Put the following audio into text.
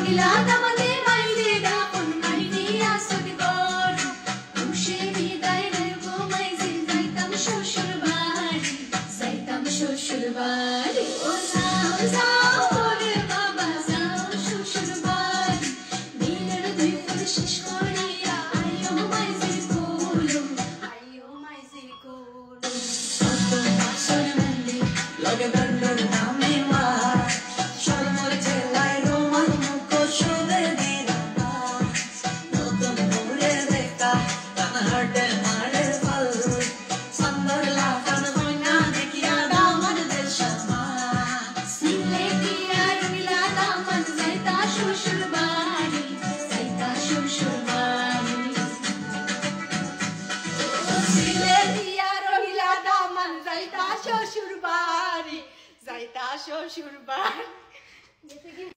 রহিলা দামাতে মাইরে ডাকুন মাইরে আসতে বড় খুশি বিদায় নেবো মাইজে যাইতাম শ্বশুর বাড়ি ও যাও যাও ওরে বাবা যাও শ্বশুর বাড়ি দিনের দুই ফুল শেষ করিয়া আইও মাইজে কোলো কত বাসর মন্দির লগে বন্ধুর নামে মা সরমর জেলায় রোমান মুখ শুভে দিনা নতুন করে দেখা কানহাটে মারে ফল সুন্দর লাফান হইনা দেখিয়া দামান দেশমা সিলেটিয়া রইলা দামান যাইতা শ্বশুর বাড়ি সিলেটিয়া রহিলা দামান যাইতা শ্বশুর বাড়ি